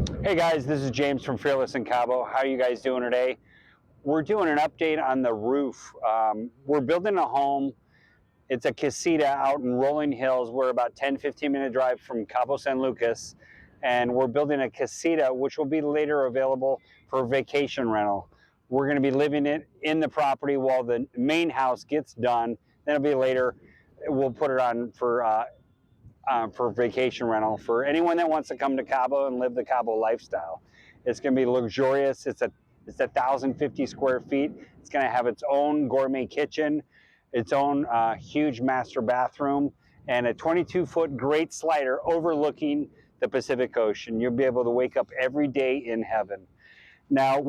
Hey guys, this is James from Fearless in Cabo. How are you guys doing today? We're doing an update on the roof. We're building a home. It's a casita out in Rolling Hills. We're about 10-15 minute drive from Cabo San Lucas. And we're building a casita, which will be later available for vacation rental. We're going to be living it in the property while the main house gets done. Then it'll be later. We'll put it on for vacation rental for anyone that wants to come to Cabo and live the Cabo lifestyle. It's going to be luxurious. It's 1,050 square feet. It's going to have its own gourmet kitchen, its own huge master bathroom, and a 22-foot great slider overlooking the Pacific Ocean. You'll be able to wake up every day in heaven. Now,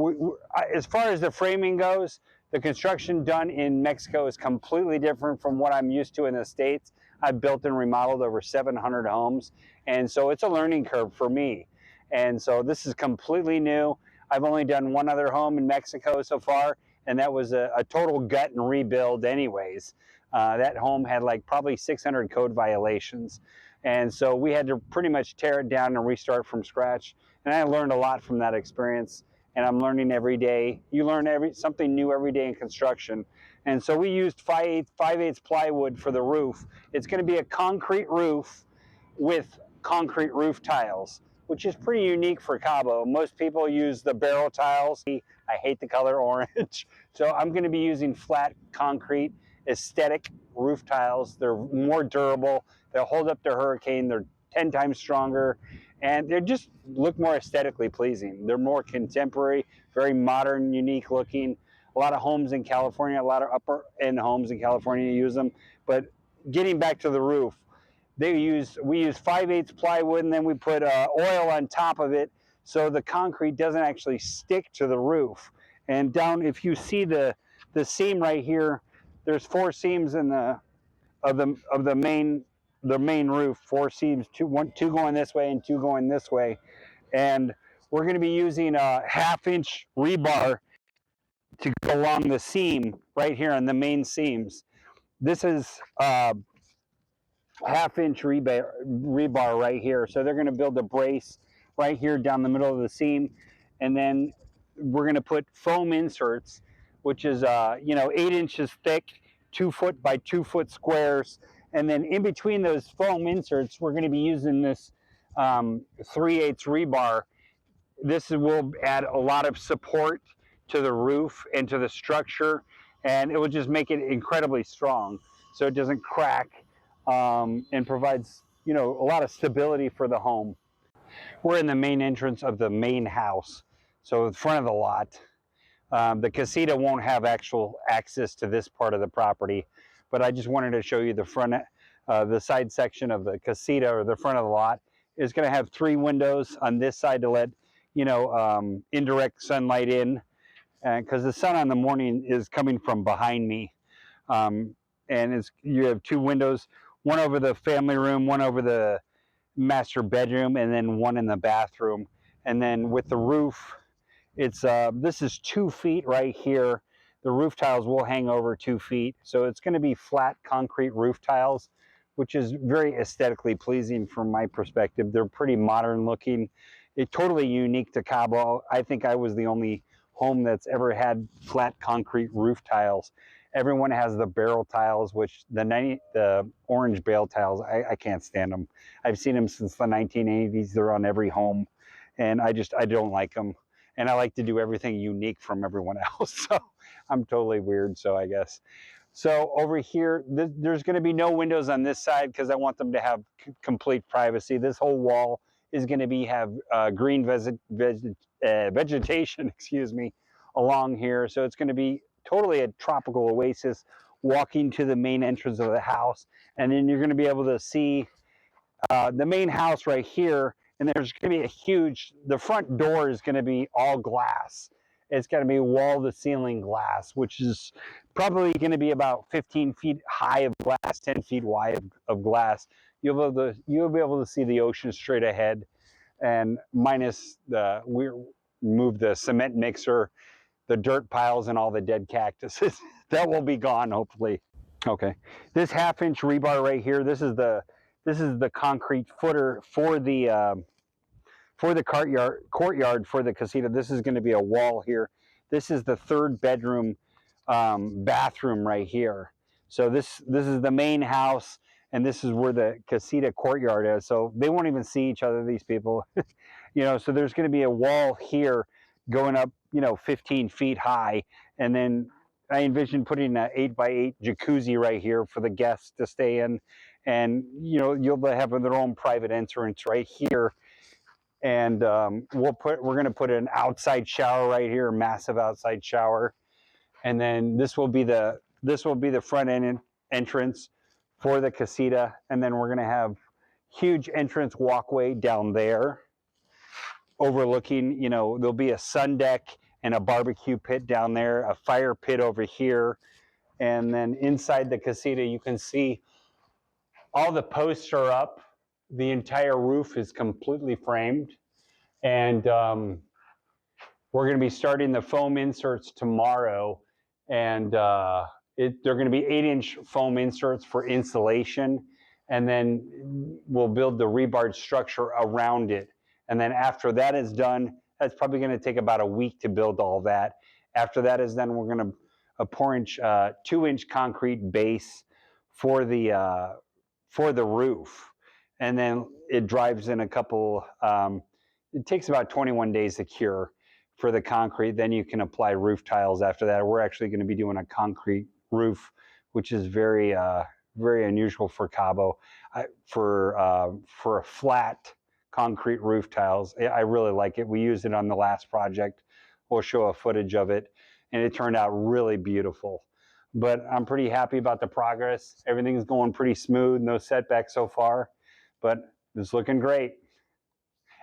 as far as the framing goes, the construction done in Mexico is completely different from what I'm used to in the States. I've built and remodeled over 700 homes, and so it's a learning curve for me. And so this is completely new. I've only done one other home in Mexico so far, and that was a total gut and rebuild anyways. That home had like probably 600 code violations. And so we had to pretty much tear it down and restart from scratch. And I learned a lot from that experience, and I'm learning every day. You learn something new every day in construction. And so we used 5/8 plywood for the roof. It's going to be a concrete roof with concrete roof tiles, which is pretty unique for Cabo. Most people use the barrel tiles. I hate the color orange. So I'm going to be using flat concrete aesthetic roof tiles. They're more durable. They'll hold up to hurricane. They're 10 times stronger, and they just look more aesthetically pleasing. They're more contemporary, very modern, unique looking. A lot of homes in California, a lot of upper end homes in California use them. But getting back to the roof, we use 5/8 plywood, and then we put oil on top of it so the concrete doesn't actually stick to the roof. And down, if you see the seam right here, there's 4 seams in the main roof. 4 seams, two going this way and 2 going this way. And we're going to be using a 1/2-inch rebar to go along the seam right here on the main seams. This is 1/2-inch rebar right here. So they're going to build a brace right here down the middle of the seam, and then we're going to put foam inserts, which is 8 inches thick, 2 foot by 2 foot squares, and then in between those foam inserts, we're going to be using this 3/8 rebar. This will add a lot of support to the roof and to the structure, and it will just make it incredibly strong so it doesn't crack, and provides a lot of stability for the home. We're in the main entrance of the main house, so in front of the lot. The casita won't have actual access to this part of the property, but I just wanted to show you the front, the side section of the casita, or the front of the lot is going to have 3 windows on this side to let indirect sunlight in, because the sun on the morning is coming from behind me. And you have 2 windows, one over the family room, one over the master bedroom, and then one in the bathroom. And then with the roof, this is 2 feet right here. The roof tiles will hang over 2 feet, so it's going to be flat concrete roof tiles, which is very aesthetically pleasing from my perspective. They're pretty modern looking. It's totally unique to Cabo. I think I was the only home that's ever had flat concrete roof tiles. Everyone has the barrel tiles, which the orange bale tiles, I can't stand them. I've seen them since the 1980s. They're on every home, and I don't like them. And I like to do everything unique from everyone else. So I'm totally weird, so I guess. So over here, there's going to be no windows on this side because I want them to have complete privacy. This whole wall is going to have green vegetation, excuse me, along here. So it's going to be totally a tropical oasis walking to the main entrance of the house. And then you're going to be able to see the main house right here. And there's going to be the front door is going to be all glass. It's going to be wall-to-ceiling glass, which is probably going to be about 15 feet high of glass, 10 feet wide of glass. You'll be able to see the ocean straight ahead, and minus we moved the cement mixer, the dirt piles, and all the dead cactuses. That will be gone, hopefully. Okay, this 1/2-inch rebar right here. This is the concrete footer for the for the courtyard for the casita, this is going to be a wall here. This is the 3rd bedroom bathroom right here. So this is the main house, and this is where the casita courtyard is. So they won't even see each other, these people. You know, so there's going to be a wall here going up, you know, 15 feet high, and then I envision putting an 8x8 jacuzzi right here for the guests to stay in, and you know, you'll have their own private entrance right here. And we're going to put an outside shower right here, a massive outside shower, and then this will be the front end entrance for the casita, and then we're going to have huge entrance walkway down there overlooking, you know, there'll be a sun deck and a barbecue pit down there, a fire pit over here, and then inside the casita you can see all the posts are up, the entire roof is completely framed, and we're going to be starting the foam inserts tomorrow, and they're going to be 8-inch foam inserts for insulation, and then we'll build the rebar structure around it. And then after that is done, that's probably going to take about a week to build all that. After that is done, we're going to a 2-inch concrete base for the roof, and then it drives in a couple. It takes about 21 days to cure for the concrete. Then you can apply roof tiles after that. We're actually going to be doing a concrete roof, which is very unusual for Cabo. For a flat concrete roof tiles, I really like it. We used it on the last project. We'll show a footage of it, and it turned out really beautiful. But I'm pretty happy about the progress. Everything's going pretty smooth, no setbacks so far, but it's looking great.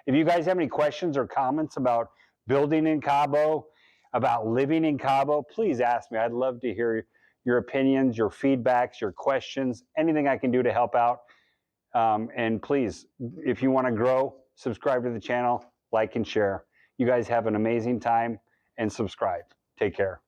If you guys have any questions or comments about building in Cabo, about living in Cabo, please ask me. I'd love to hear your opinions, your feedbacks, your questions, anything I can do to help out. And please, if you want to grow, subscribe to the channel, like and share. You guys have an amazing time, and subscribe. Take care.